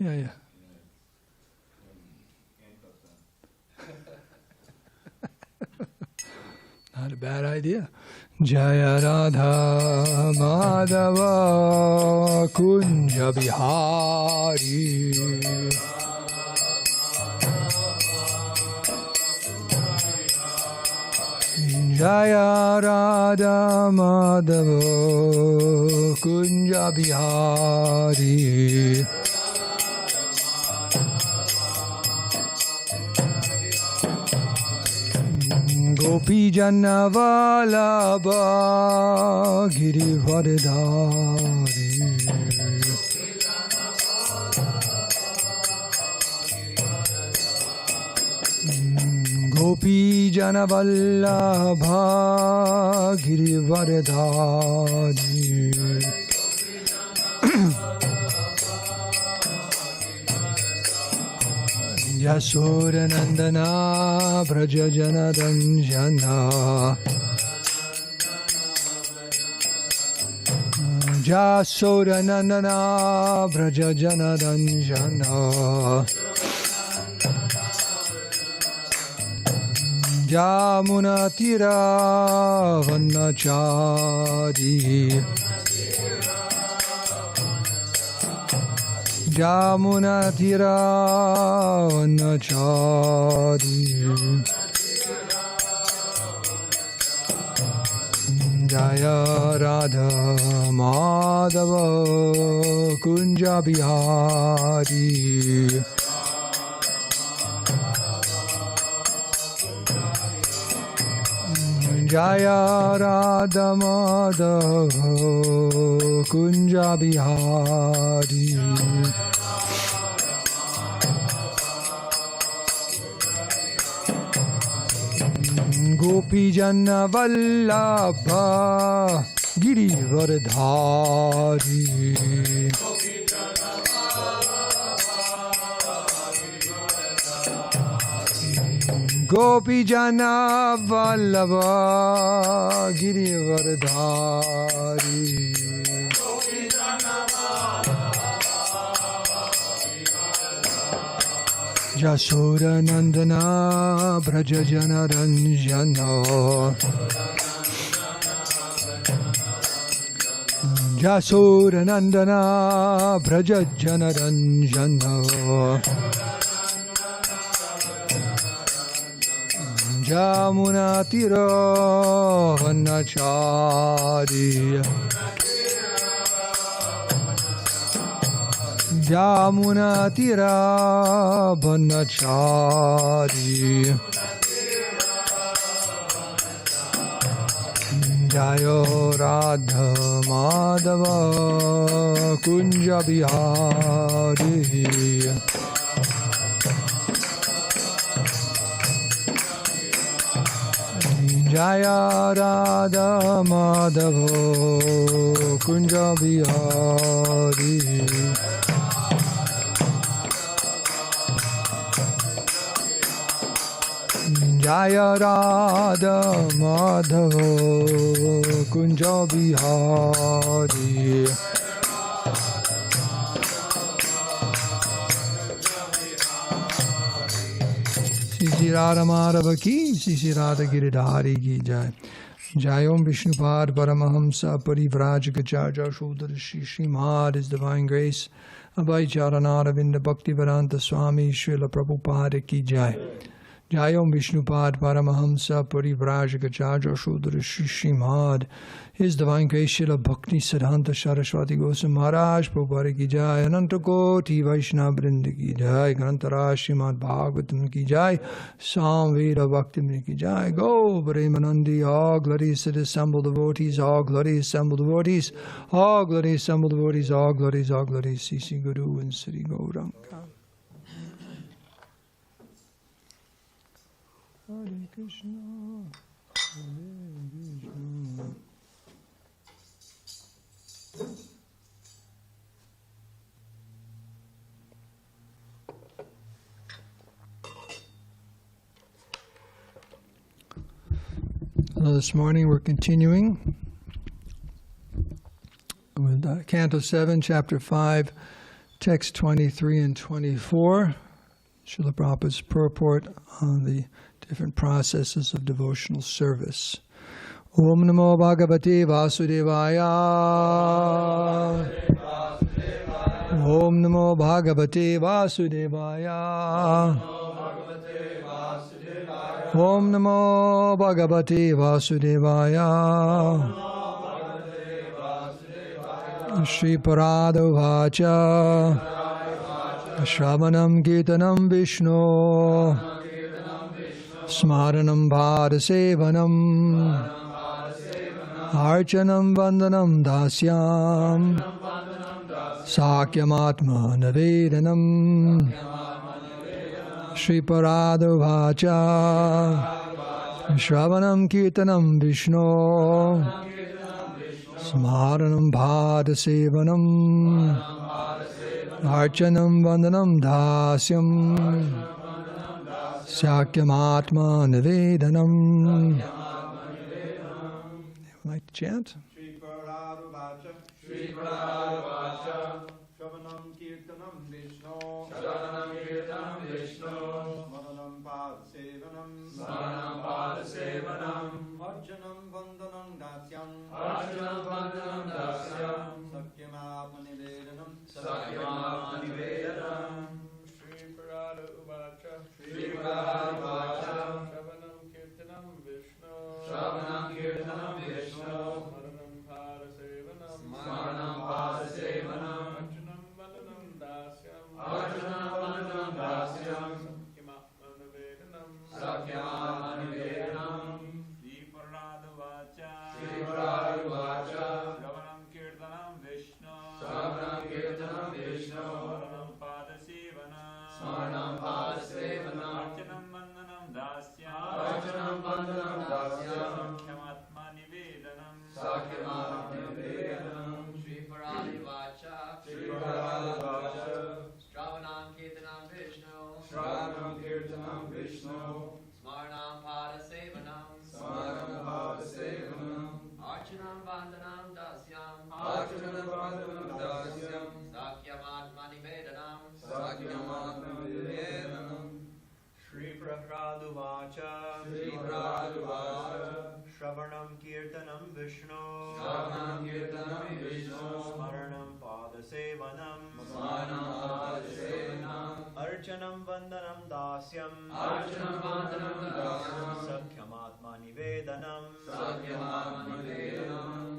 Yeah. Not a bad idea. Jaya Radha Madhava Kunja Bihari. Jaya Radha Madhava Kunja Bihari. Gopi Jana Vallabha Girivardhari. Gopi Jana Vallabha Girivardhari. Yasura Nandana Braja Jana Ranjana. Yasura Nandana Braja Jana Ranjana. Jamuna Tira Vanachari. Jamuna Tira Vanachari. Jaya Radha Madhava Kunja Bihari. Jaya Radha Madhava Kunja Bihari. Gopi Jana Vallabha Girivardhari. Gopi Jana Vallabha Girivardhari. Yasura Nandana Braja Jana Ranjana. Yasura Nandana Braja Jana Ranjana. Jamuna Tira Vanachari. Jamuna Tira Vanachari. Jaya Radha Madhava Kunja Bihari. Jaya Radha Madhava Kunja Bihari. Jaya Radha Madhava Kunja Bihari. Sri Radha Madhava ki, Sri Radha Giridhari ki jai. Jayom Vishnupad Paramahamsa Parivrajagacharya Shodhara Shri Srimad His Divine Grace Abhay Charanaravinda Bhaktivedanta Swami Srila Prabhupada ki jai. Jayom Vishnupad Paramahamsa Parivrajagacharya Shodhara Shri Srimad His Divine Grace Srila Bhakti Siddhanta Saraswati Goswami Maharaj Prabhupada ki jai. Anantakoti Vaishnava Vrinda ki jai. Grantara Srimad Bhagavatam ki jai. Samveda Bhakti ki jai. Go Premanandi. All glories to the assembled devotees. All glories assembled devotees. All glories assembled devotees. All glories, all glories. Sri Guru and Sri Gauranga. Hare Krishna, Hare Krishna. Hello, this morning we're continuing with Canto 7, Chapter 5, Text 23 and 24, Srila Prabhupada's purport on the different processes of devotional service. Om Namo Bhagavate Vasudevaya. Om Namo Bhagavate Vasudevaya. Om Namo Bhagavate Vasudevaya. Shri Parado Vacha Shravanam Kirtanam Vishnu Smaranam pāda-sevanam Arcanam Vandanam Dasyam Sakyamatma Navedanam Shri Parado Vacha Shravanam Kirtanam Vishnu Smaranam pāda-sevanam Arcanam Vandanam Dasyam Sakyamatma Navedanam. Would like to chant? Shri Parado-vacha, Shri Parado-vacha, Shravanam Kirtanam Vishnu, Shravanam Kirtanam Vishnu, Smaranam pāda-sevanam, Smaranam pāda-sevanam, Arcanam Vandanam Dasyam, Arcanam Vandanam Dasyam, Sakyamatma Nivedanam, Sakyamatma Nivedanam. Shri Parado-vacha, Shri Parado-vacha, Shravanam Kirtanam Vishnu, Shravanam Kirtanam Vishnu, Smaranam pāda-sevanam, Smaranam pāda-sevanam, Arcanam Vandanam Dasyam, Arcanam Vandanam Dasyam, Sakyamatma Nivedanam, Sakyamatma Nivedanam. Shri Parado-vacha, Shri Parado-vacha, Shravanam Kirtanam Vishnu, Shravanam Kirtanam Vishnu, Smaranam pāda-sevanam, Smaranam pāda-sevanam, Arcanam Vandanam Dasyam, Arcanam Vandanam Dasyam, Sakyamatma Nivedanam, Sakyamatma Nivedanam. Shri Parado-vacha, Shri Parado-vacha, Shravanam Kirtanam Vishnu, Shravanam Kirtanam Vishnu, Smaranam pāda-sevanam, Smaranam pāda-sevanam, Arcanam Vandanam Dasyam, Arcanam Vandanam Dasyam, Sakyamatma Nivedanam, Sakyamatma Nivedanam. Shri Parado-vacha, Shri Parado-vacha, Shravanam Kirtanam Vishnu, Shravanam Kirtanam Vishnu, Smaranam pāda-sevanam, Smaranam pāda-sevanam, Arcanam Vandanam Dasyam, Arcanam Vandanam Dasyam, Sakyamatma Nivedanam, Sakyamatma Nivedanam.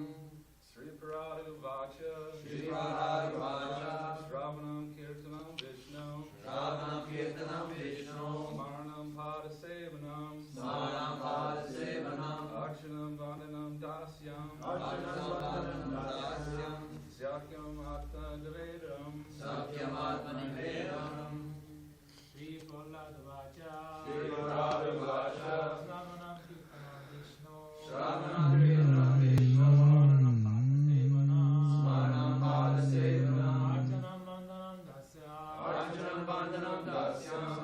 Shri Parado-vacha, Shri Parado-vacha, Shravanam Kirtanam Vishnu, Shravanam Kirtanam Vishnu, Smaranam pāda-sevanam, Smaranam pāda-sevanam, Arcanam Vandanam Dasyam, Arcanam Vandanam Dasyam, Sakyamatma Nivedanam, Sakyamatma Nivedanam. Shri Parado-vacha, Shri Parado-vacha, Shravanam Kirtanam Vishnu, Shravanam Kirtanam Vishnu, Smaranam pāda-sevanam, Arcanam Vandanam Dasyam, Arcanam Vandanam Dasyam,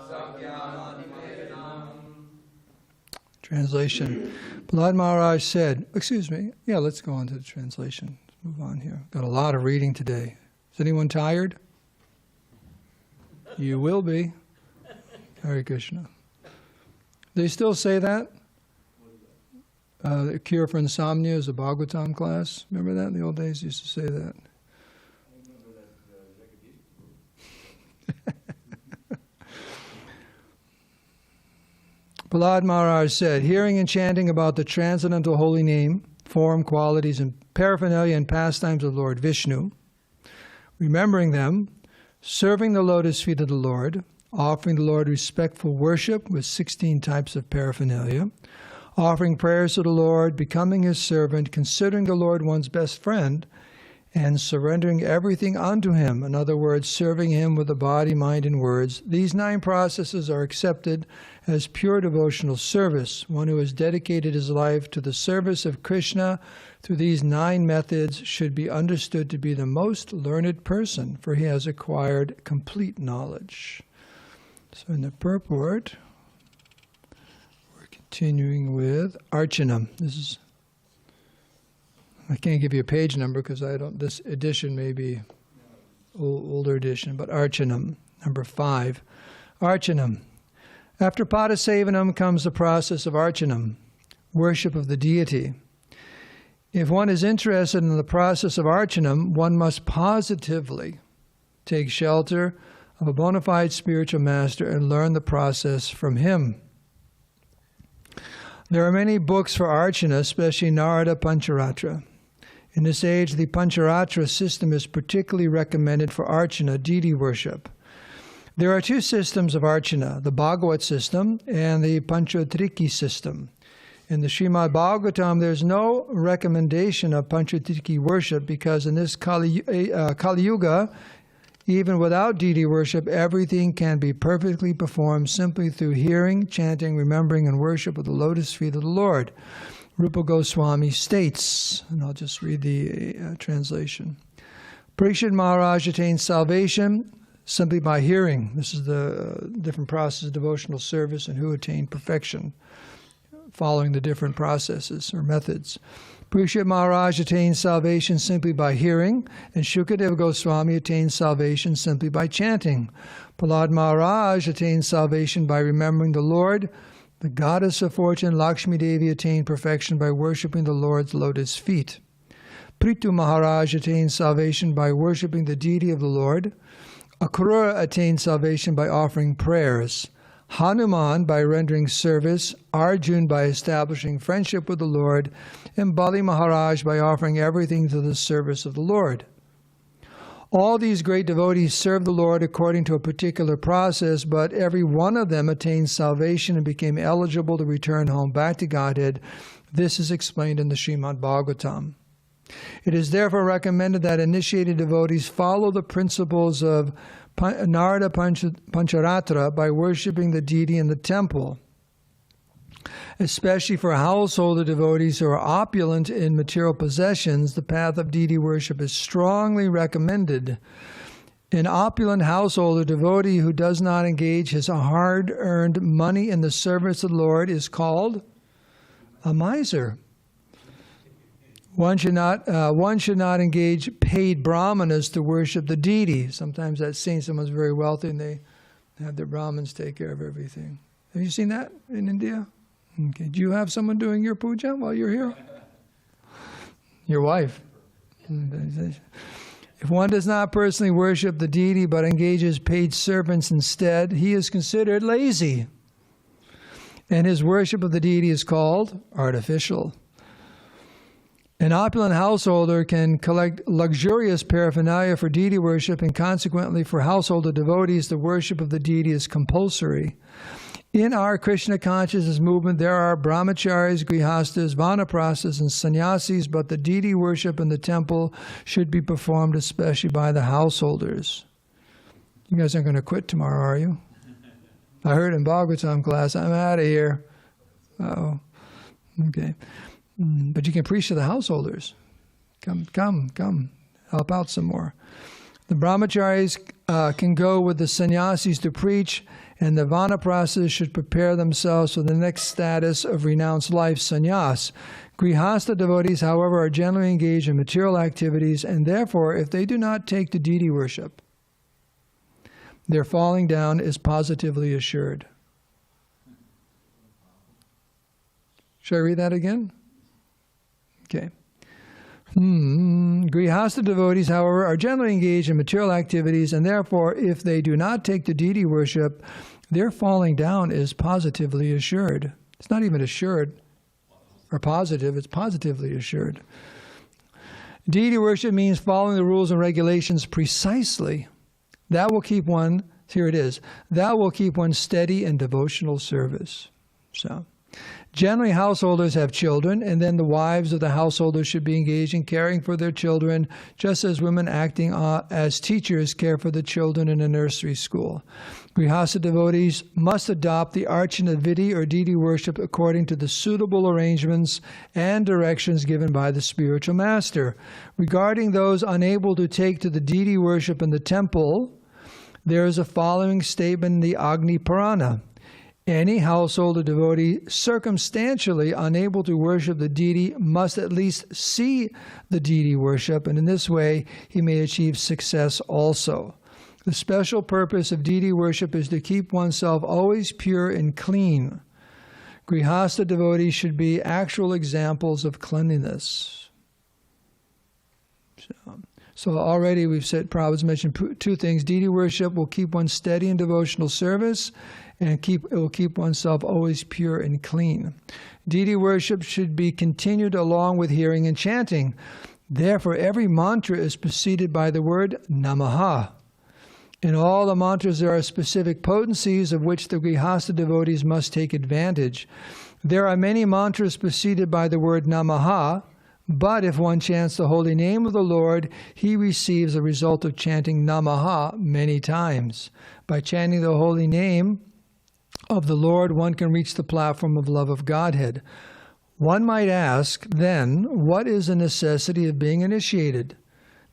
Sakyamatma Nivedanam. Translation. Prahlad Maharaj said, excuse me, let's go on to the translation. Let's move on here. Got a lot of reading today. Is anyone tired? You will be. Hare Krishna. They still say that? The cure for insomnia is a Bhagavatam class. Remember that in the old days? They used to say that. Prahlad Maharaj said, hearing and chanting about the transcendental holy name, form, qualities, and paraphernalia and pastimes of Lord Vishnu, remembering them, serving the lotus feet of the Lord, offering the Lord respectful worship with 16 types of paraphernalia, offering prayers to the Lord, becoming His servant, considering the Lord one's best friend, and surrendering everything unto Him, in other words, serving Him with the body, mind, and words. These 9 processes are accepted as pure devotional service. One who has dedicated his life to the service of Krishna through these 9 methods should be understood to be the most learned person, for he has acquired complete knowledge. So in the purport, we're continuing with Arcanam. I can't give you a page number because this edition may be older edition, but Arcanam, number 5. Arcanam. After pāda-sevanam comes the process of Arcanam, worship of the deity. If one is interested in the process of Arcanam, one must positively take shelter of a bona fide spiritual master and learn the process from him. There are many books for Archana, especially Nārada-pañcarātra. In this age, the Pañcarātra system is particularly recommended for Archana, deity worship. There are 2 systems of Archana, the Bhagavat system and the Panchatriki system. In the Srimad Bhagavatam, there's no recommendation of Panchatriki worship because in this Kali Yuga, even without deity worship, everything can be perfectly performed simply through hearing, chanting, remembering, and worship of the lotus feet of the Lord. Rupa Goswami states, and I'll just read the translation. Parikshit Maharaj attained salvation simply by hearing. This is the different process of devotional service and who attained perfection, following the different processes or methods. Parikshit Maharaj attained salvation simply by hearing, and Shukadeva Goswami attained salvation simply by chanting. Prahlad Maharaj attained salvation by remembering the Lord. The goddess of fortune, Lakshmi Devi, attained perfection by worshipping the Lord's lotus feet. Prithu Maharaj attained salvation by worshipping the deity of the Lord. Akrura attained salvation by offering prayers. Hanuman by rendering service, Arjun by establishing friendship with the Lord, and Bali Maharaj by offering everything to the service of the Lord. All these great devotees served the Lord according to a particular process, but every one of them attained salvation and became eligible to return home back to Godhead. This is explained in the Srimad Bhagavatam. It is therefore recommended that initiated devotees follow the principles of Nārada-pañcarātra by worshipping the deity in the temple. Especially for householder devotees who are opulent in material possessions, the path of deity worship is strongly recommended. An opulent householder devotee who does not engage his hard-earned money in the service of the Lord is called a miser. One should not engage paid brahmanas to worship the deity. Sometimes that's seen, someone's very wealthy and they have their brahmins take care of everything. Have you seen that in India? Okay. Do you have someone doing your puja while you're here? Your wife. If one does not personally worship the deity but engages paid servants instead, he is considered lazy. And his worship of the deity is called artificial. An opulent householder can collect luxurious paraphernalia for deity worship, and consequently for householder devotees, the worship of the deity is compulsory. In our Krishna consciousness movement, there are brahmacharis, grihastas, vanaprasthas, and sannyasis, but the deity worship in the temple should be performed especially by the householders. You guys aren't going to quit tomorrow, are you? I heard in Bhagavatam class, I'm out of here. Uh-oh. Okay. But you can preach to the householders. Come, help out some more. The brahmacharis can go with the sannyasis to preach, and the vanaprasthas should prepare themselves for the next status of renounced life, sannyas. Grihasta devotees, however, are generally engaged in material activities, and therefore, if they do not take to deity worship, their falling down is positively assured. Should I read that again? Okay. Grihasta devotees, however, are generally engaged in material activities, and therefore, if they do not take to deity worship, their falling down is positively assured. It's not even assured or positive, it's positively assured. Deity worship means following the rules and regulations precisely. That will keep one, here it is, that will keep one steady in devotional service. So, generally, householders have children, and then the wives of the householders should be engaged in caring for their children, just as women acting as teachers care for the children in a nursery school. Grihasta devotees must adopt the archana vidi or deity worship according to the suitable arrangements and directions given by the spiritual master. Regarding those unable to take to the deity worship in the temple, there is a following statement in the Agni Purana. Any household or devotee circumstantially unable to worship the deity must at least see the deity worship, and in this way he may achieve success also. The special purpose of deity worship is to keep oneself always pure and clean. Grihastha devotees should be actual examples of cleanliness. So already we've said, Prabhupada's mentioned two things. Deity worship will keep one steady in devotional service, and it will keep oneself always pure and clean. Deity worship should be continued along with hearing and chanting. Therefore, every mantra is preceded by the word Namaha. In all the mantras there are specific potencies of which the Grihastha devotees must take advantage. There are many mantras preceded by the word Namaha, but if one chants the holy name of the Lord, he receives the result of chanting Namaha many times. By chanting the holy name of the Lord, one can reach the platform of love of Godhead. One might ask, then, what is the necessity of being initiated?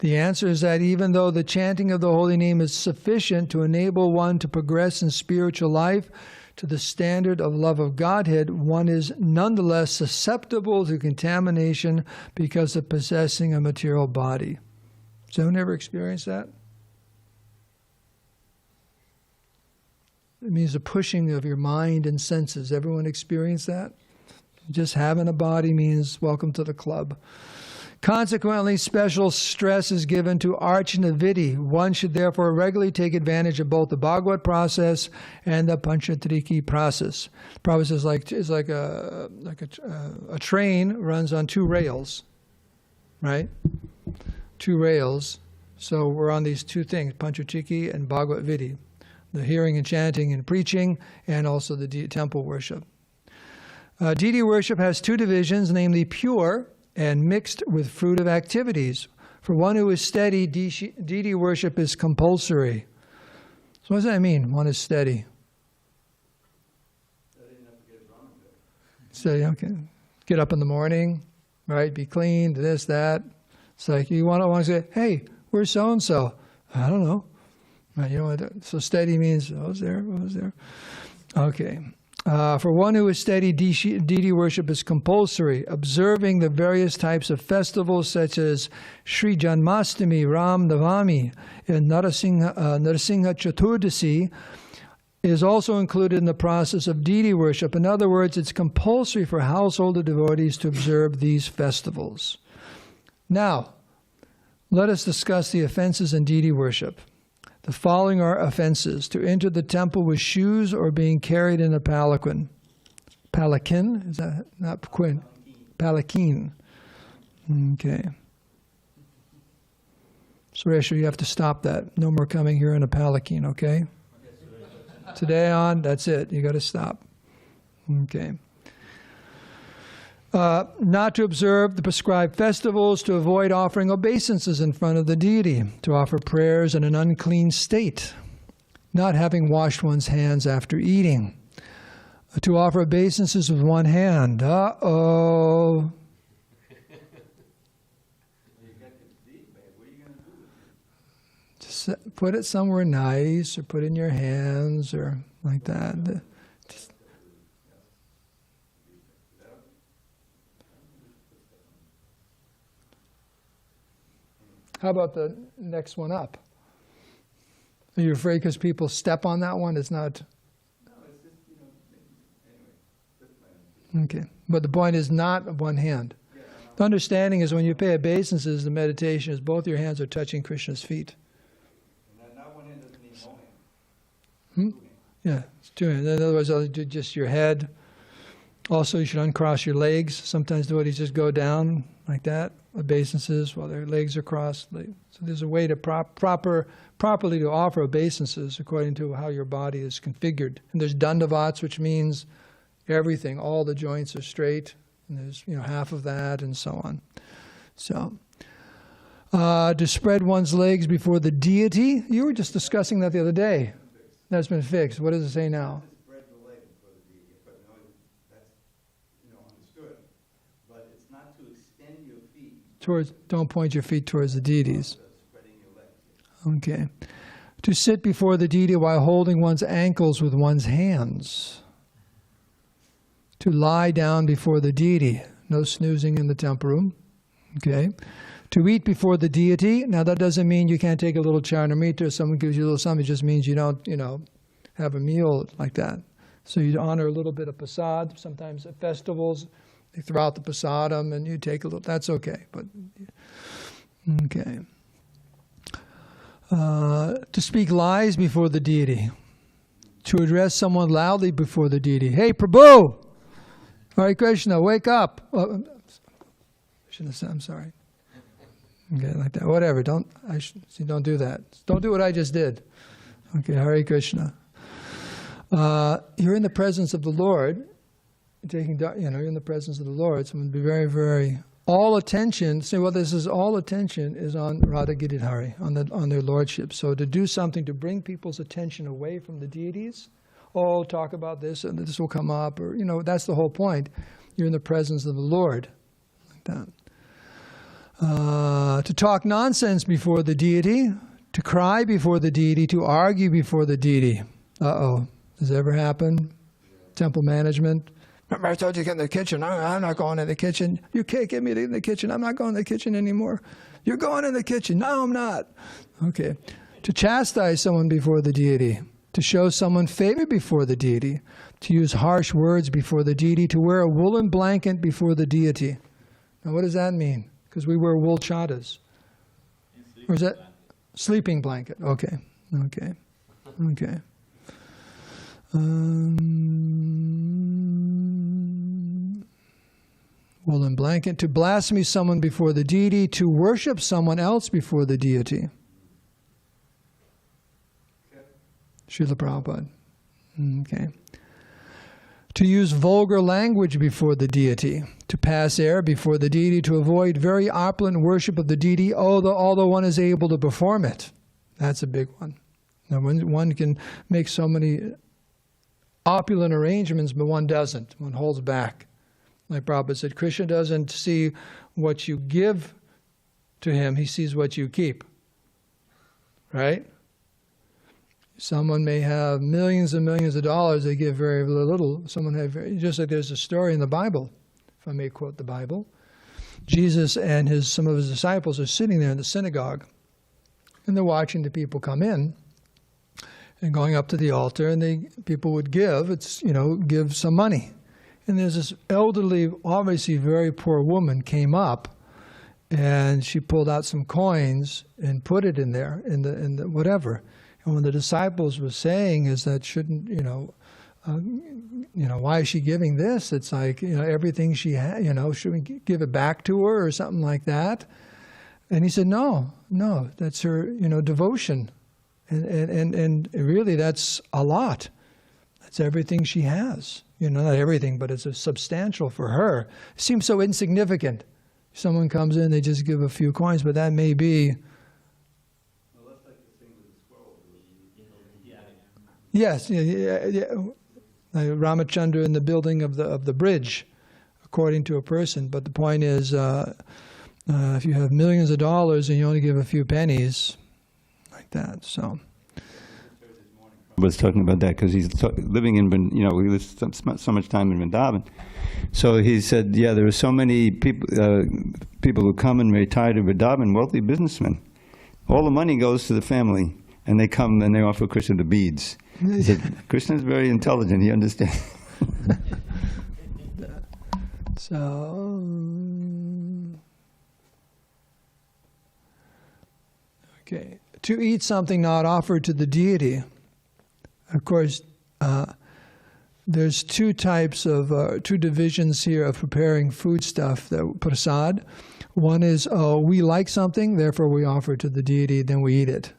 The answer is that even though the chanting of the holy name is sufficient to enable one to progress in spiritual life to the standard of love of Godhead, one is nonetheless susceptible to contamination because of possessing a material body. Has anyone ever experienced that? It means the pushing of your mind and senses. Everyone experience that? Just having a body means welcome to the club. Consequently, special stress is given to arcana vidi. One should therefore regularly take advantage of both the Bhagavat process and the Panchatriki process. The process is like a train runs on two rails, right? Two rails. So we're on these two things, Panchatriki and Bhagavat vidi, the hearing and chanting and preaching, and also the temple worship. Deity worship has two divisions, namely pure and mixed with fruitive activities. For one who is steady, deity worship is compulsory. So what does that mean, one is steady? Steady, okay. Get up in the morning, right? Be clean, this, that. It's like you want to say, hey, where's so-and-so? I don't know. Right, you know what? So steady means, I was there. Okay. For one who is steady, deity worship is compulsory. Observing the various types of festivals such as Sri Janmastami, Ram Navami, and Narasingha Chaturdasi is also included in the process of deity worship. In other words, it's compulsory for household devotees to observe these festivals. Now, let us discuss the offenses in deity worship. The following are offenses: to enter the temple with shoes or being carried in a palanquin. Palanquin? Is that not quin? Palanquin. Okay. Suresha, you have to stop that. No more coming here in a palanquin, okay? Today on, that's it. You got to stop. Okay. Not to observe the prescribed festivals, to avoid offering obeisances in front of the deity, to offer prayers in an unclean state, not having washed one's hands after eating, to offer obeisances with one hand. Uh-oh. Just put it somewhere nice, or put it in your hands, or like that. How about the next one up? Are you afraid because people step on that one? It's not. No, it's just, anyway. Okay. But the point is not one hand. Yeah, the understanding is when you pay obeisances, the meditation is both your hands are touching Krishna's feet. And not one hand doesn't mean no hand. Yeah, it's two hands. In other words, I'll do just your head. Also, you should uncross your legs. Sometimes devotees just go down like that. Obeisances while their legs are crossed. So there's a way to properly to offer obeisances according to how your body is configured. And there's dandavats, which means everything, all the joints are straight. And there's half of that, and so on. So to spread one's legs before the deity. You were just discussing that the other day. That's been fixed. What does it say now? Don't point your feet towards the deities. Okay. To sit before the deity while holding one's ankles with one's hands. To lie down before the deity. No snoozing in the temple room. Okay. To eat before the deity. Now that doesn't mean you can't take a little charnamrita or someone gives you a little something. It just means you don't, have a meal like that. So you honor a little bit of prasad. Sometimes at festivals, they throw out the prasadam and you take a little. That's okay. But okay. To speak lies before the deity. To address someone loudly before the deity. Hey, Prabhu! Hare Krishna, wake up! Oh, shouldn't have said, I'm sorry. Okay, like that. Whatever. Don't do that. Don't do what I just did. Okay, Hare Krishna. You're in the presence of the Lord. You're in the presence of the Lord. So be very, very. All attention. Say, well, this is all attention is on Radha Giridhari, on their lordship. So to do something to bring people's attention away from the deities. Oh, talk about this, and this will come up, or that's the whole point. You're in the presence of the Lord, like that. To talk nonsense before the deity, to cry before the deity, to argue before the deity. Does it ever happen? Temple management. Remember I told you to get in the kitchen. I'm not going in the kitchen. You can't get me in the kitchen. I'm not going in the kitchen anymore. You're going in the kitchen. No, I'm not. Okay. To chastise someone before the deity. To show someone favor before the deity. To use harsh words before the deity. To wear a woolen blanket before the deity. Now what does that mean? Because we wear wool chadas. Or is that sleeping blanket? Okay. Okay. Okay. Woolen blanket. To blaspheme someone before the deity. To worship someone else before the deity. Srila Prabhupada. Okay. To use vulgar language before the deity. To pass air before the deity. To avoid very opulent worship of the deity, although one is able to perform it. That's a big one. Now, one can make so many opulent arrangements, but one doesn't. One holds back. Like Prabhupada said, Krishna doesn't see what you give to him, he sees what you keep. Right? Someone may have millions and millions of dollars, they give very little. Someone have just like there's a story in the Bible, if I may quote the Bible. Jesus and some of his disciples are sitting there in the synagogue, and they're watching the people come in and going up to the altar, and people would give some money. And there's this elderly, obviously very poor woman came up, and she pulled out some coins and put it in there, in the whatever. And when the disciples were saying is that shouldn't, why is she giving this? It's like, everything she had, should we give it back to her or something like that? And he said, no, that's her, devotion. And really that's a lot. That's everything she has. Not everything, but it's substantial for her. It seems so insignificant. Someone comes in, they just give a few coins, but that may be. Well, that's like the thing with the scroll. Yes, yeah. Ramachandra in the building of the bridge, according to a person. But the point is, if you have millions of dollars and you only give a few pennies, like that, so. Was talking about that because he's living in, we live so much time in Vrindavan. So he said, yeah, there are so many people who come and retire to Vrindavan, wealthy businessmen. All the money goes to the family, and they come and they offer Krishna the beads. He said, Krishna is very intelligent, he understands. So, okay. To eat something not offered to the deity. Of course, there's two divisions here of preparing food stuff, the prasad. One is, we like something, therefore we offer it to the deity, then we eat it.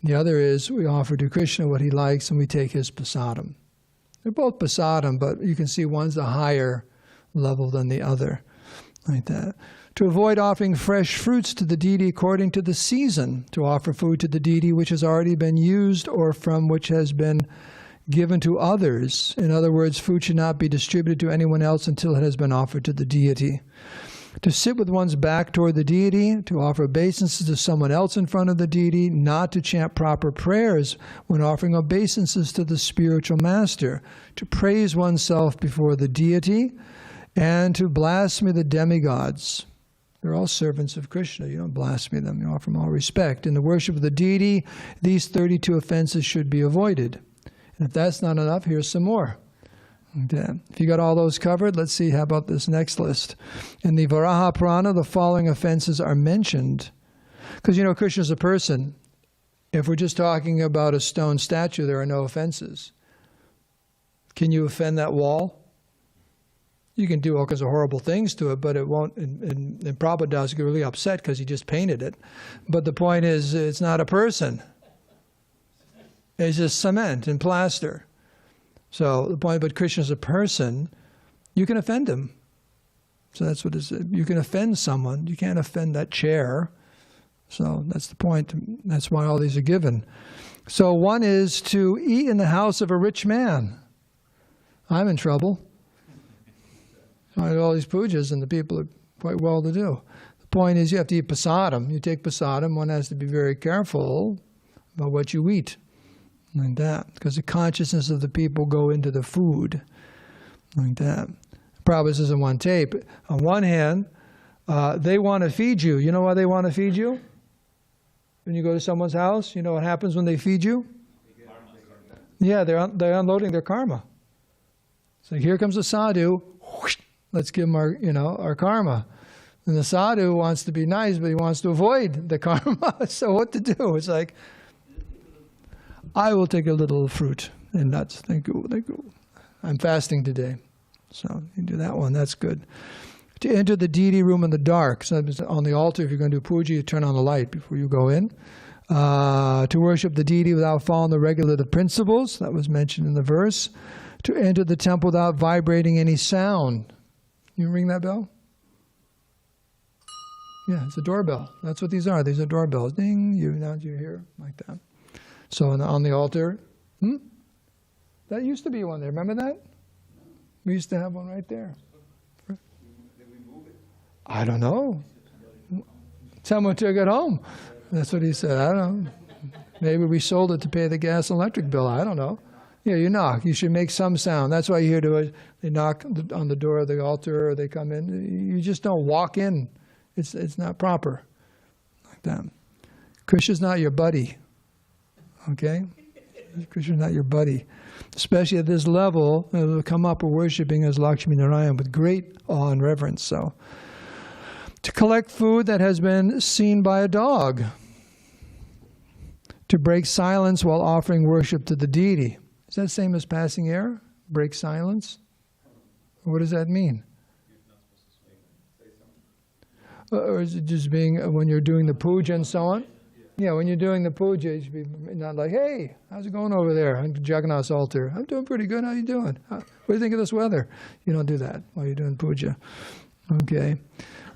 And the other is, we offer to Krishna what he likes and we take his prasadam. They're both prasadam, but you can see one's a higher level than the other, like that. To avoid offering fresh fruits to the deity according to the season, to offer food to the deity which has already been used or from which has been given to others. In other words, food should not be distributed to anyone else until it has been offered to the deity. To sit with one's back toward the deity, to offer obeisances to someone else in front of the deity, not to chant proper prayers when offering obeisances to the spiritual master, to praise oneself before the deity, and to blaspheme the demigods. They're all servants of Krishna. You don't blaspheme them. You offer them all respect. In the worship of the deity, these 32 offenses should be avoided. And if that's not enough, here's some more. Okay. If you got all those covered, let's see, how about this next list? In the Varaha Purana, the following offenses are mentioned. Because, Krishna's a person. If we're just talking about a stone statue, there are no offenses. Can you offend that wall? You can do all kinds of horrible things to it, but it won't, and Prabhupada get really upset because he just painted it. But the point is, it's not a person. It's just cement and plaster. So the point, but Krishna's a person, you can offend him. So that's what it is. You can offend someone. You can't offend that chair. So that's the point. That's why all these are given. So one is to eat in the house of a rich man. I'm in trouble. I do all these pujas and the people are quite well to do. The point is you have to eat prasadam. You take prasadam, one has to be very careful about what you eat. Like that. Because the consciousness of the people go into the food. Like that. Prabhupada says in one tape, on one hand, they want to feed you. You know why they want to feed you? When you go to someone's house, you know what happens when they feed you? Yeah, they're unloading their karma. So here comes the sadhu. Whoosh, let's give him our karma. And the sadhu wants to be nice, but he wants to avoid the karma. So what to do? It's like, I will take a little fruit and nuts. Thank you. Thank you. I'm fasting today. So you do that one. That's good. To enter the deity room in the dark. So on the altar, if you're going to do puja, you turn on the light before you go in. To worship the deity without following the regulative principles. That was mentioned in the verse. To enter the temple without vibrating any sound. You ring that bell? Yeah, it's a doorbell. That's what these are. These are doorbells. Ding, you hear like that. So on the altar, that used to be one there. Remember that? We used to have one right there. Did we move it? I don't know. Someone took it home. That's what he said. I don't know. Maybe we sold it to pay the gas and electric bill. I don't know. Yeah, you knock. You should make some sound. That's why you hear they knock on the door of the altar or they come in. You just don't walk in. It's not proper. Like that. Krishna's not your buddy. Okay? Krishna's not your buddy. Especially at this level, it'll come up, we're worshiping as Lakshmi Narayan with great awe and reverence. So, to collect food that has been seen by a dog. To break silence while offering worship to the deity. Is that the same as passing air? Break silence? What does that mean? Or is it just being, when you're doing the puja and so on? Yeah, when you're doing the puja, you should be not like, hey, how's it going over there on Jagannath's altar? I'm doing pretty good. How you doing? What do you think of this weather? You don't do that while you're doing puja. Okay.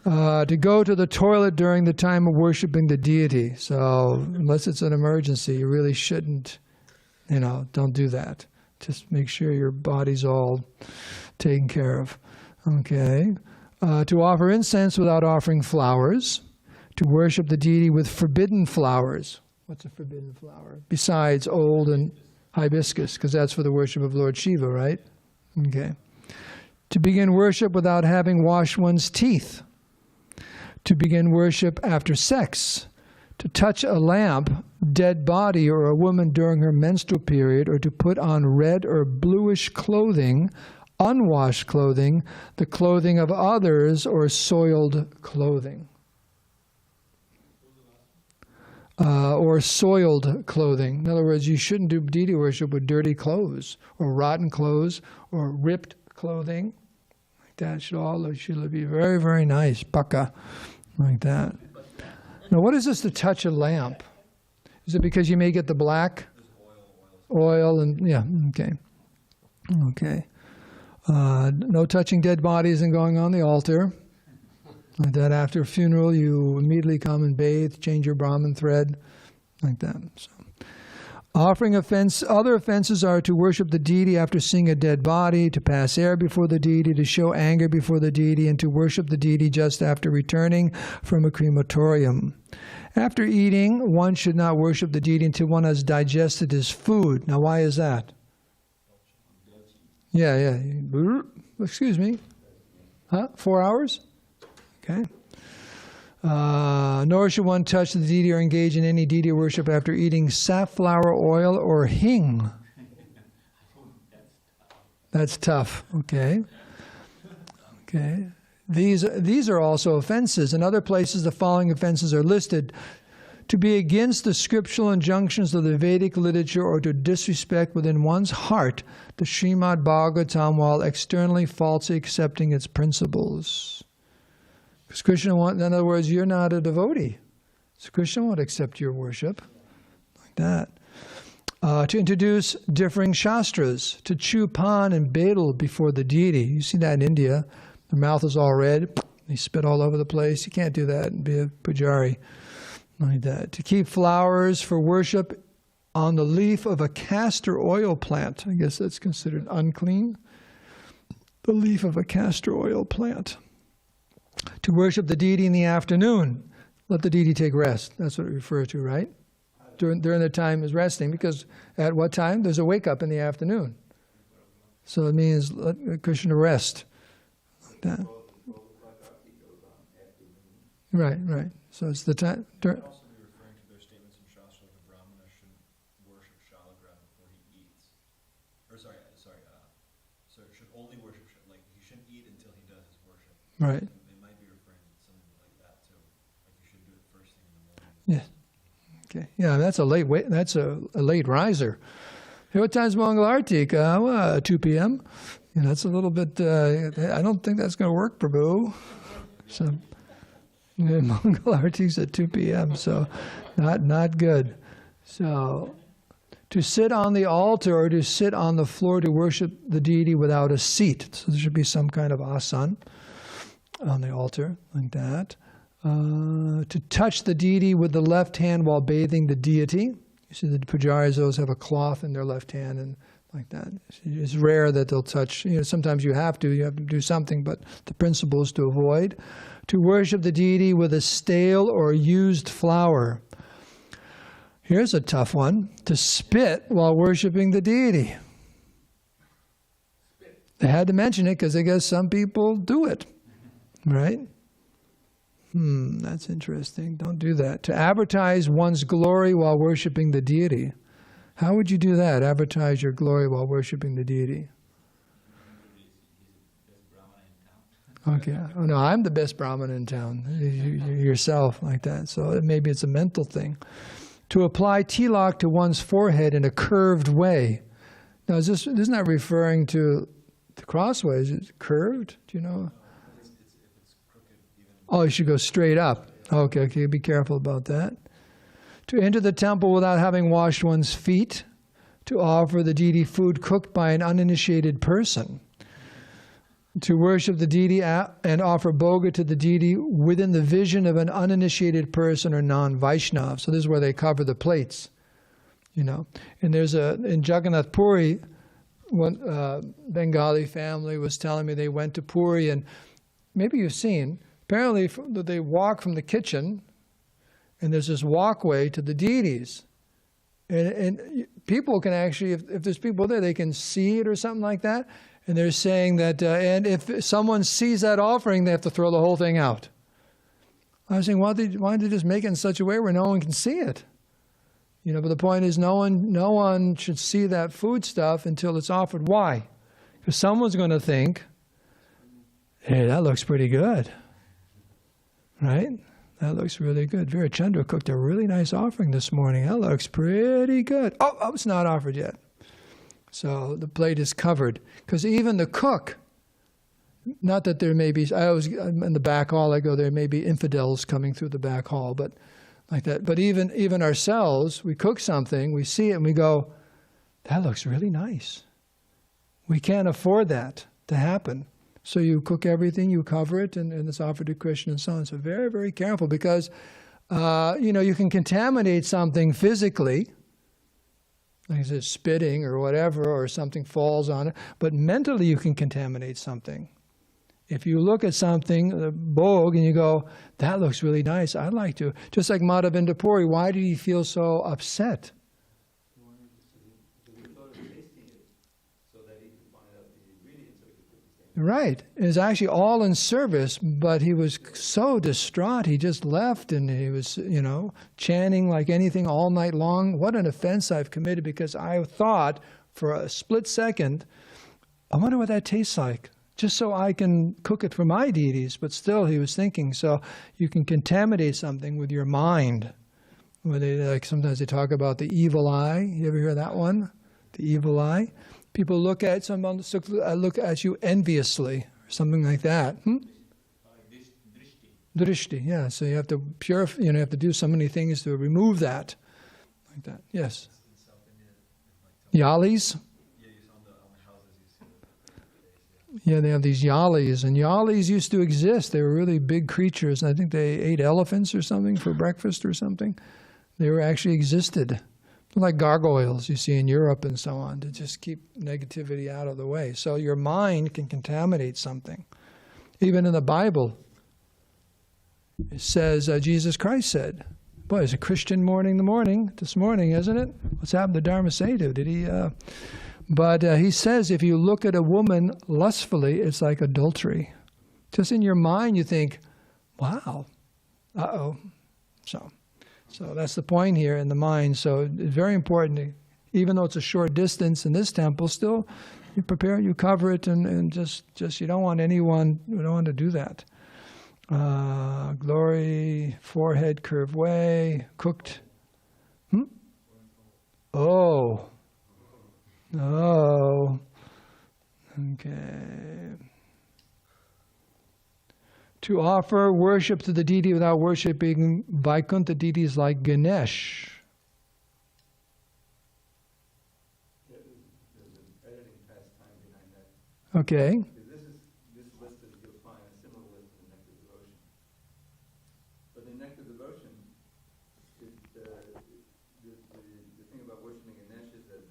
To go to the toilet during the time of worshiping the deity. So unless it's an emergency, you really shouldn't, don't do that. Just make sure your body's all taken care of. Okay. To offer incense without offering flowers. To worship the deity with forbidden flowers. What's a forbidden flower? Besides old and hibiscus, because that's for the worship of Lord Shiva, right? Okay. To begin worship without having washed one's teeth. To begin worship after sex. To touch a lamp, dead body, or a woman during her menstrual period, or to put on red or bluish clothing, unwashed clothing, the clothing of others, or soiled clothing. Or soiled clothing. In other words, you shouldn't do deity worship with dirty clothes, or rotten clothes, or ripped clothing. Like that should be very, very nice. Paka. Like that. Now, what is this to touch a lamp? Is it because you may get the black? Oil and, yeah, okay. Okay. No touching dead bodies and going on the altar. Like that, after a funeral, you immediately come and bathe, change your Brahmin thread, like that. So, Offering offense, other offenses are to worship the deity after seeing a dead body, to pass air before the deity, to show anger before the deity, and to worship the deity just after returning from a crematorium. After eating, one should not worship the deity until one has digested his food. Now, why is that? Yeah. Excuse me. Huh? 4 hours? Okay. Nor should one touch the deity or engage in any deity worship after eating safflower oil or hing. That's tough. Okay. These are also offenses. In other places, the following offenses are listed: to be against the scriptural injunctions of the Vedic literature, or to disrespect within one's heart the Srimad Bhagavatam while externally falsely accepting its principles. Because Krishna in other words, you're not a devotee. So Krishna won't accept your worship. Like that. To introduce differing shastras, to chew pan and betel before the deity. You see that in India. Their mouth is all red. They spit all over the place. You can't do that and be a pujari. Like that. To keep flowers for worship on the leaf of a castor oil plant. I guess that's considered unclean. The leaf of a castor oil plant. To worship the deity in the afternoon. Let the deity take rest. That's what it refers to, right? During the time is resting, because at what time? There's a wake up in the afternoon. So it means let Krishna rest. Like that. Right. So it's the time. Also be referring to their statements in Shastra that the Brahmana should worship Shalagram before he eats. So should only worship, like he shouldn't eat until he does his worship. Right. They might be referring to something like that too. Like you should do it first thing in the morning. Yes. Okay. Yeah, that's a late riser. Hey, what time's Mangal Arti? 2 p.m. Yeah, that's a little bit. I don't think that's going to work, Prabhu. So. Mangal Arti's at 2 p.m., so not good. So, to sit on the altar or to sit on the floor to worship the deity without a seat. So there should be some kind of asan on the altar, like that. To touch the deity with the left hand while bathing the deity. You see the pujaris always have a cloth in their left hand and like that. It's rare that they'll touch. Sometimes you have to do something, but the principle is to avoid. To worship the deity with a stale or used flower. Here's a tough one. To spit while worshiping the deity. They had to mention it because I guess some people do it. Right? That's interesting. Don't do that. To advertise one's glory while worshiping the deity. How would you do that? Advertise your glory while worshiping the deity. Okay. Oh no, I'm the best Brahmana in town. Yourself, like that. So maybe it's a mental thing. To apply tilak to one's forehead in a curved way. Now, isn't that referring to the crossways? Is it curved? Do you know? If it's crooked, even. Oh, you should go straight up. Okay. Be careful about that. To enter the temple without having washed one's feet. To offer the deity food cooked by an uninitiated person. To worship the deity and offer bhoga to the deity within the vision of an uninitiated person or non-Vaishnav. So this is where they cover the plates, And there's in Jagannath Puri, one Bengali family was telling me they went to Puri, and maybe you've seen, apparently they walk from the kitchen, and there's this walkway to the deities. And people can actually, if there's people there, they can see it or something like that. And they're saying that, and if someone sees that offering, they have to throw the whole thing out. I was saying, why don't they just make it in such a way where no one can see it? But the point is, no one should see that food stuff until it's offered. Why? Because someone's going to think, hey, that looks pretty good. Right? That looks really good. Vera Chandra cooked a really nice offering this morning. That looks pretty good. Oh, it's not offered yet. So the plate is covered. Because even the cook, not that there may be, in the back hall I go, there may be infidels coming through the back hall, but like that. But even ourselves, we cook something, we see it and we go, that looks really nice. We can't afford that to happen. So you cook everything, you cover it, and it's offered to Krishna and so on. So very, very careful because, you can contaminate something physically, like I said, spitting or whatever, or something falls on it. But mentally you can contaminate something. If you look at something, a bog, and you go, that looks really nice, I'd like to. Just like Madhavendra Puri, why did he feel so upset? Right. It was actually all in service, but he was so distraught, he just left, and he was, chanting like anything all night long. What an offense I've committed, because I thought for a split second, I wonder what that tastes like, just so I can cook it for my deities. But still, he was thinking. So you can contaminate something with your mind. When sometimes they talk about the evil eye. You ever hear that one? The evil eye. People look at someone, look at you enviously, or something like that. Drishti, yeah. So you have to purify. You have to do so many things to remove that, like that. Yes. Yalis. Yeah, they have these yalis, and yalis used to exist. They were really big creatures, and I think they ate elephants or something for breakfast or something. They were actually existed. Like gargoyles you see in Europe and so on, to just keep negativity out of the way. So your mind can contaminate something. Even in the Bible, it says, Jesus Christ said, boy, it's a Christian morning this morning, isn't it? What's happened to Dharmasetu? Did he... But he says, if you look at a woman lustfully, it's like adultery. Just in your mind, you think, wow, uh-oh. So that's the point here in the mind. So it's very important, even though it's a short distance in this temple, still you prepare, you cover it, and just you don't want to do that. Glory, forehead curved way, cooked. Oh. Okay. To offer worship to the deity without worshipping Vaikuntha deities like Ganesh. There's an editing pastime behind that. Okay. This list that you'll find a similar list in the Nectar Devotion. But in Nectar Devotion, the thing about worshiping Ganesh is that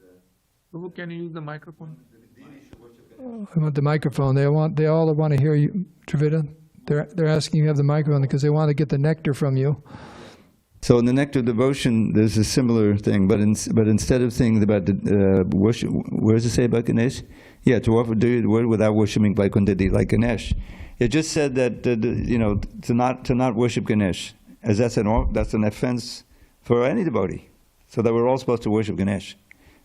Prabhu, can you use the microphone? the deity should worship Ganesh. I want the microphone. They all want to hear you, Travita. They're asking you to have the microphone because they want to get the nectar from you. So in the Nectar Devotion, there's a similar thing, but instead of saying about the worship, where does it say about Ganesh? Yeah, to offer the word without worshiping Vaikuntha like Ganesh. It just said that to not worship Ganesh, as that's an offense for any devotee. So that we're all supposed to worship Ganesh,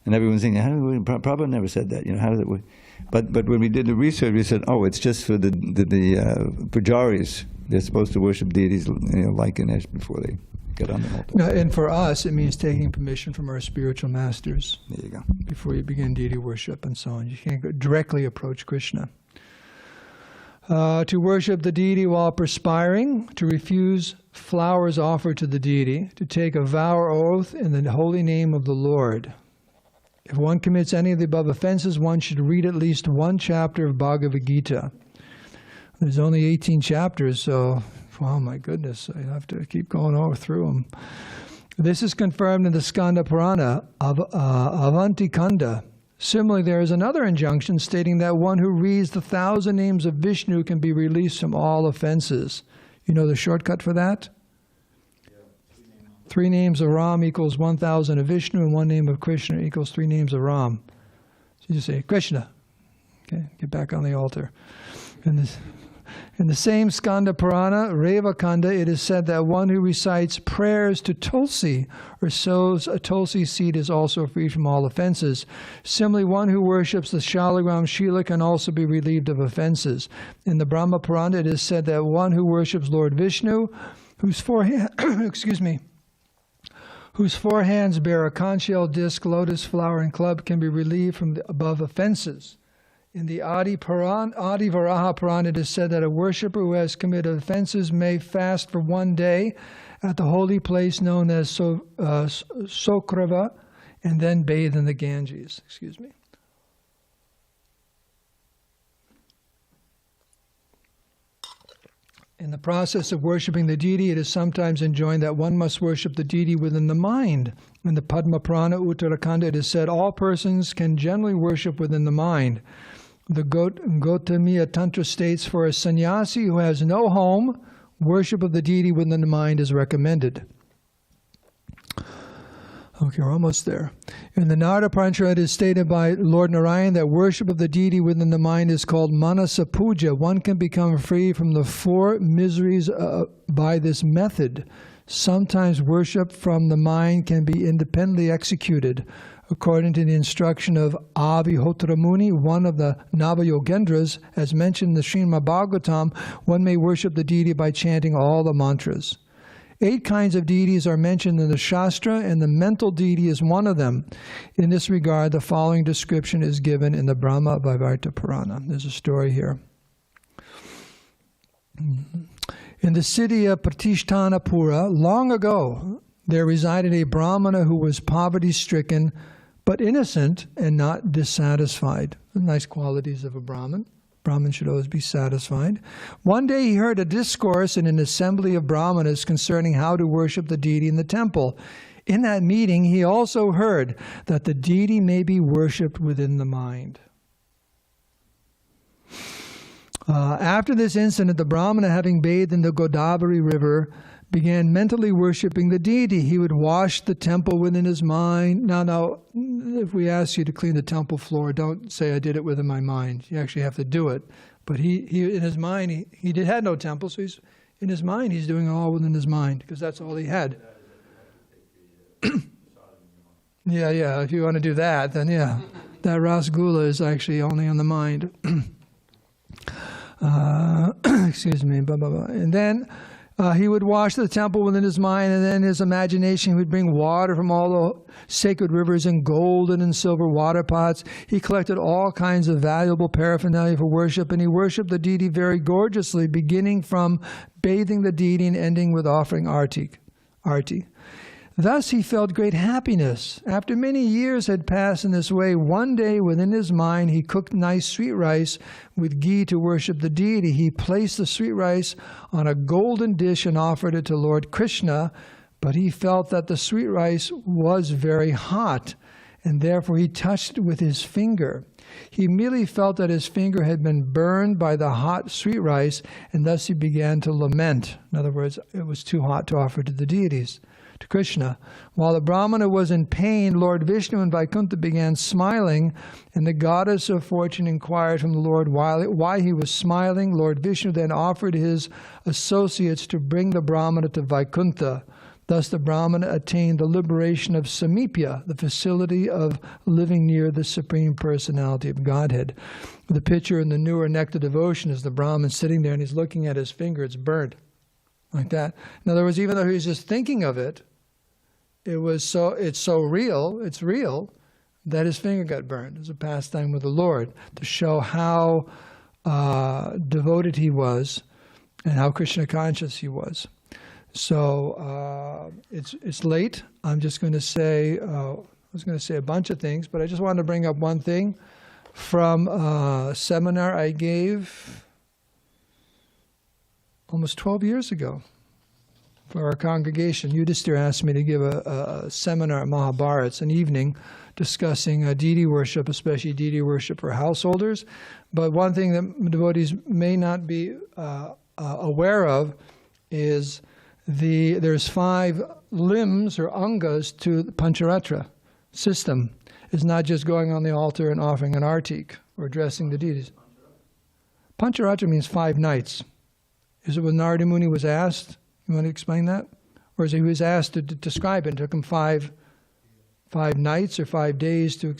and everyone's thinking, Prabhupada never said that. How does it work? But when we did the research, we said, oh, it's just for the pujaris. They're supposed to worship deities like Ganesh before they get on the altar. No, and for us, it means taking permission from our spiritual masters. There you go. Before you begin deity worship and so on. You can't directly approach Krishna. To worship the deity while perspiring, to refuse flowers offered to the deity, to take a vow or oath in the holy name of the Lord. If one commits any of the above offenses, one should read at least one chapter of Bhagavad Gita. There's only 18 chapters, so, oh my goodness, I have to keep going over through them. This is confirmed in the Skanda Purana of Avanti Kanda. Similarly, there is another injunction stating that one who reads the 1,000 names of Vishnu can be released from all offenses. You know the shortcut for that? 3 names of Ram equals 1,000 of Vishnu, and 1 name of Krishna equals 3 names of Ram. So you just say, Krishna. Okay, get back on the altar. In the same Skanda Purana, Reva Kanda, it is said that one who recites prayers to Tulsi or sows a Tulsi seed is also free from all offenses. Similarly, one who worships the Shalagram Shila can also be relieved of offenses. In the Brahma Purana, it is said that one who worships Lord Vishnu, whose whose 4 hands bear a conch shell disc, lotus flower, and club, can be relieved from the above offenses. In the Adi Varaha Purana, it is said that a worshipper who has committed offenses may fast for 1 day at the holy place known as Sokrava, and then bathe in the Ganges. In the process of worshiping the deity, it is sometimes enjoined that one must worship the deity within the mind. In the Padma Purana Uttarakhanda, it is said all persons can generally worship within the mind. The Gautamiya Tantra states, for a sannyasi who has no home, worship of the deity within the mind is recommended. Okay, we're almost there. In the Nārada-pañcarātra, it is stated by Lord Narayan that worship of the deity within the mind is called manasa puja. One can become free from the four miseries by this method. Sometimes worship from the mind can be independently executed. According to the instruction of Abhihotra Muni, one of the Nava Yogendras, as mentioned in the Srimad Bhagavatam, one may worship the deity by chanting all the mantras. 8 kinds of deities are mentioned in the Shastra, and the mental deity is one of them. In this regard, the following description is given in the Brahma Vaivarta Purana. There's a story here. In the city of Pratishthanapura, long ago, there resided a Brahmana who was poverty-stricken, but innocent and not dissatisfied. The nice qualities of a Brahmin. Brahmin should always be satisfied. One day he heard a discourse in an assembly of Brahmanas concerning how to worship the deity in the temple. In that meeting, he also heard that the deity may be worshipped within the mind. After this incident, the Brahmana, having bathed in the Godavari river, began mentally worshipping the deity. He would wash the temple within his mind. Now, if we ask you to clean the temple floor, don't say, I did it within my mind. You actually have to do it. But he in his mind, he had no temple, so in his mind, he's doing it all within his mind, because that's all he had. Yeah, if you want to do that, then yeah. That rasgula is actually only on the mind. Excuse me, blah, blah, blah. And then he would wash the temple within his mind, and then his imagination he would bring water from all the sacred rivers in golden and silver water pots. He collected all kinds of valuable paraphernalia for worship, and he worshipped the deity very gorgeously, beginning from bathing the deity and ending with offering arti. Thus he felt great happiness. After many years had passed in this way, one day within his mind he cooked nice sweet rice with ghee to worship the deity. He placed the sweet rice on a golden dish and offered it to Lord Krishna, but he felt that the sweet rice was very hot, and therefore he touched it with his finger. He immediately felt that his finger had been burned by the hot sweet rice, and thus he began to lament. In other words, it was too hot to offer to the deities. To Krishna. While the Brahmana was in pain, Lord Vishnu and Vaikuntha began smiling, and the goddess of fortune inquired from the Lord why he was smiling. Lord Vishnu then offered his associates to bring the Brahmana to Vaikuntha. Thus the Brahmana attained the liberation of Samipya, the facility of living near the Supreme Personality of Godhead. The picture in the newer Nectar Devotion is the Brahman sitting there and he's looking at his finger, it's burnt. Like that. In other words, even though he was just thinking of it, it's so real, it's real, that his finger got burned. It's a pastime with the Lord to show how devoted he was and how Krishna conscious he was. So it's late. I'm just going to say, I was going to say a bunch of things, but I just wanted to bring up one thing from a seminar I gave almost 12 years ago for our congregation. Yudhisthira asked me to give a seminar at Mahabharata. It's an evening discussing deity worship, especially deity worship for householders. But one thing that devotees may not be aware of is there's 5 limbs or angas to the pañcarātra system. It's not just going on the altar and offering an artik or addressing the deities. Pañcarātra means 5 nights. Is it when Narada Muni was asked? You want to explain that? Or is he was asked to describe it? It took him 5 nights or 5 days to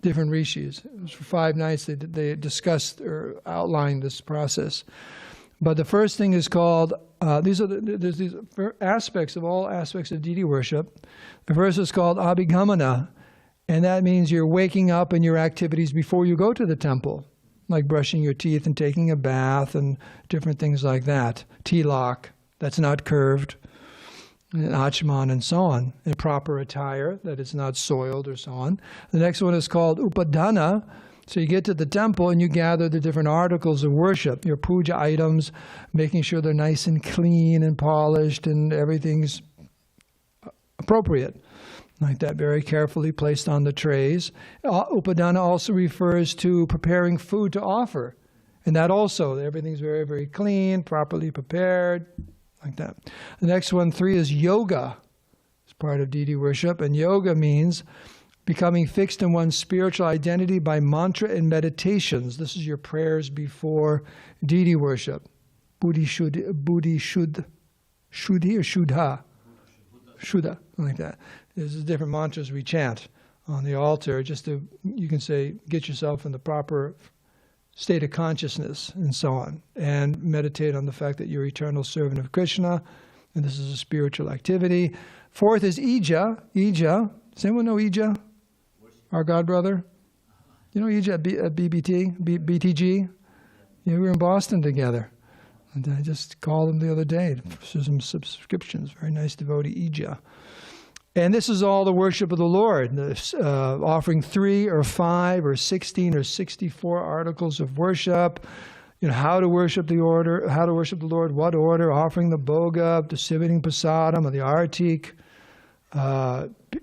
different rishis. It was for 5 nights they discussed or outlined this process. But the first thing is called, there's these aspects of all aspects of deity worship. The first is called abhigamana, and that means you're waking up in your activities before you go to the temple, like brushing your teeth and taking a bath and different things like that. Tilak, that's not curved, and achman and so on. And proper attire, that it's not soiled or so on. The next one is called upadana, So you get to the temple and you gather the different articles of worship, your puja items, making sure they're nice and clean and polished and everything's appropriate. Like that, very carefully placed on the trays. Upadana also refers to preparing food to offer. And that also, everything's very, very clean, properly prepared, like that. The next one, 3, is yoga. It's part of deity worship. And yoga means becoming fixed in one's spiritual identity by mantra and meditations. This is your prayers before deity worship. Buddhi Shuddhi or Shuddha? Shuddha, like that. There's different mantras we chant on the altar just to, you can say, get yourself in the proper state of consciousness and so on. And meditate on the fact that you're eternal servant of Krishna, and this is a spiritual activity. 4th is Ija. Ija. Does anyone know Ija? Our God brother? You know Ija at BTG? Yeah, we were in Boston together. And I just called him the other day for some subscriptions. Very nice devotee, Ija. And this is all the worship of the Lord, offering 3 or 5 or 16 or 64 articles of worship. You know, how to worship the order, how to worship the Lord, what order, offering the bhoga, distributing prasadam, or the artik.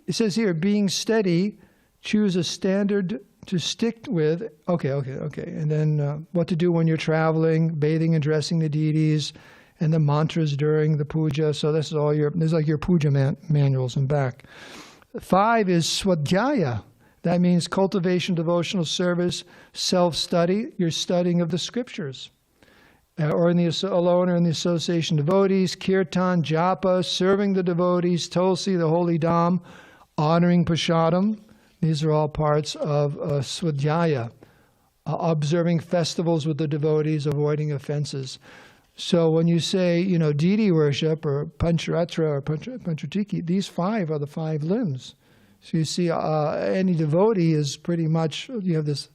It says here, being steady, choose a standard to stick with. Okay. And then what to do when you're traveling, bathing and dressing the deities, and the mantras during the puja. So this is all this is like your puja manuals in back. 5 is swadhyaya. That means cultivation, devotional service, self-study. You're studying of the scriptures. Or alone or in the association of devotees, kirtan, japa, serving the devotees, tulsi, the holy dham, honoring prasadam. These are all parts of swadhyaya. Observing festivals with the devotees, avoiding offenses. So when you say, you know, deity worship or pañcarātra or pañcratiki, these 5 are the 5 limbs. So you see, any devotee is pretty much, you have this,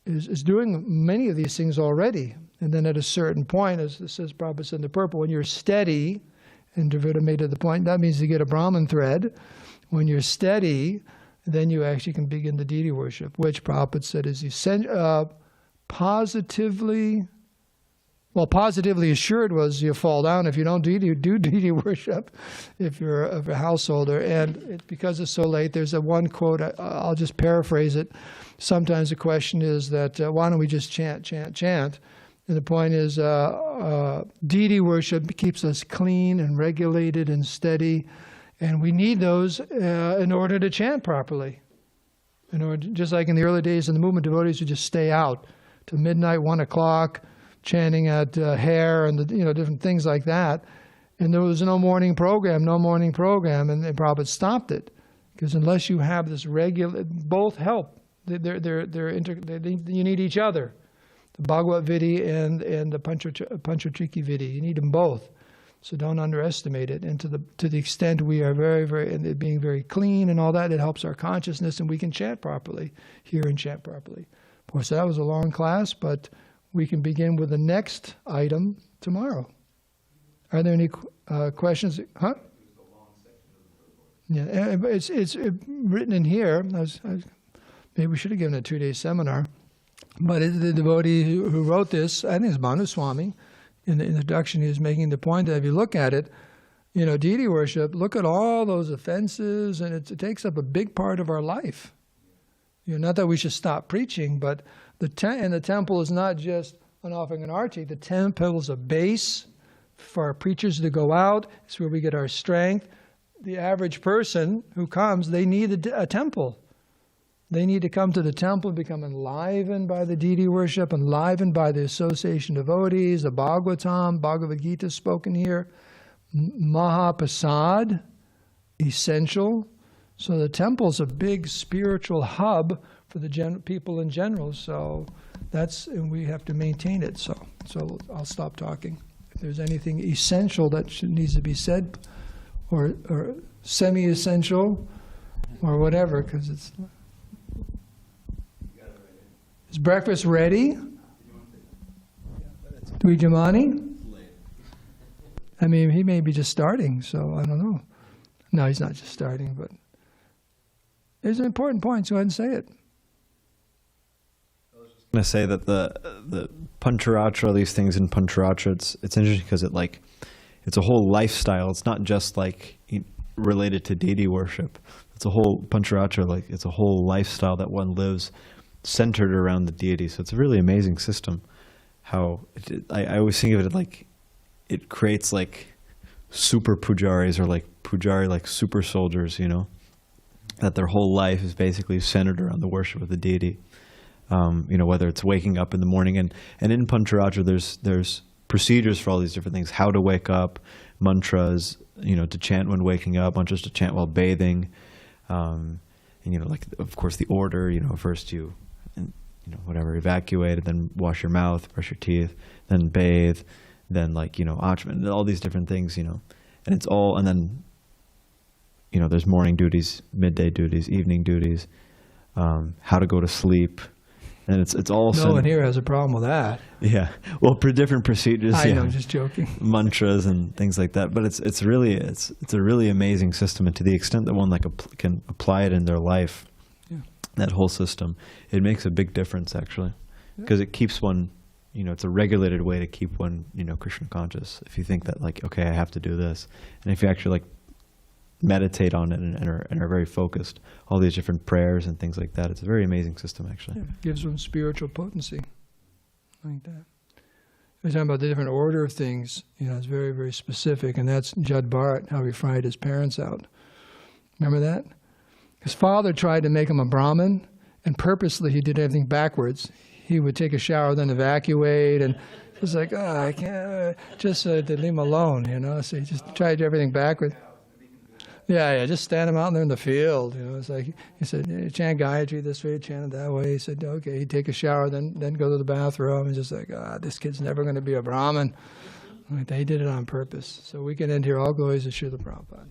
is doing many of these things already. And then at a certain point, as it says Prabhupada said in the purple, when you're steady, and Dravida made it the point, that means you get a Brahman thread. When you're steady, then you actually can begin the deity worship, which Prabhupada said is positively assured was you fall down if you don't do deity worship, if you're a householder. And because it's so late, there's one quote, I'll just paraphrase it. Sometimes the question is that, why don't we just chant? And the point is, deity worship keeps us clean and regulated and steady, and we need those in order to chant properly. Just like in the early days in the movement, devotees would just stay out till midnight, 1 o'clock, chanting at hair and different things like that. And there was no morning program, and Prabhupada stopped it. Because unless you have this regular, both help. You need each other. The Bhagavat Vidi and the Pañcratiki Vidi. You need them both. So don't underestimate it. And to the extent we are very, very, and it being very clean and all that, it helps our consciousness and we can chant properly, hear and chant properly. Of course, that was a long class, but we can begin with the next item tomorrow. Are there any questions? Huh? Yeah, it's written in here. Maybe we should have given a 2-day seminar. But the devotee who wrote this, I think it's Manu Swami, in the introduction, he was making the point that if you look at it, deity worship, look at all those offenses, and it takes up a big part of our life. Not that we should stop preaching, but the temple is not just an offering an arti. The temple is a base for our preachers to go out. It's where we get our strength. The average person who comes, they need a temple. They need to come to the temple and become enlivened by the deity worship, enlivened by the association of devotees, the Bhagavatam, Bhagavad Gita spoken here, Mahaprasad, essential. So the temple's a big spiritual hub for the people in general. So and we have to maintain it. So I'll stop talking. If there's anything essential that needs to be said, or semi-essential, or whatever, because it's. Is breakfast ready? Dwijamani? I mean, he may be just starting, so I don't know. No, he's not just starting, but there's an important point, so go ahead and say it. going to say that the Pañcarātra, these things in Pañcarātra, it's interesting because it's a whole lifestyle. It's not just like related to deity worship. It's a whole Pañcarātra, like it's a whole lifestyle that one lives centered around the deity. So it's a really amazing system. How I always think of it like it creates like super pujaris, or like pujari, like super soldiers, you know, that their whole life is basically centered around the worship of the deity. You know, whether it's waking up in the morning, and in Pañcarātra there's procedures for all these different things: how to wake up, mantras, you know, to chant when waking up, mantras to chant while bathing, and you know, like of course the order, you know, first you know, whatever, evacuate, and then wash your mouth, brush your teeth, then bathe, then like, you know, achman, all these different things, you know, and it's all, and then, you know, there's morning duties, midday duties, evening duties, how to go to sleep. And it's all No one here has a problem with that. Yeah, well, different procedures. I yeah. know, I'm just joking. Mantras and things like that. But it's a really amazing system, and to the extent that one like can apply it in their life, Yeah. that whole system, it makes a big difference actually, because it keeps one, you know, it's a regulated way to keep one, you know, Krishna conscious. If you think that like, okay, I have to do this, and if you actually like meditate on it and are very focused, all these different prayers and things like that, it's a very amazing system actually. Yeah, it gives them spiritual potency, like that. We're talking about the different order of things, you know, it's very, very specific, and that's Jad Bharat, how he fried his parents out. Remember that? His father tried to make him a Brahmin, and purposely he did everything backwards. He would take a shower, then evacuate, and just like, I can't, just to leave him alone, you know, so he just tried to do everything backwards. Yeah, just stand him out there in the field. You know, it's like he said, chant Gayatri this way, chant it that way. He said, okay, he'd take a shower, then go to the bathroom, and just like, this kid's never going to be a Brahmin. Like, they did it on purpose. So we can end here. All glories to Srila Prabhupada.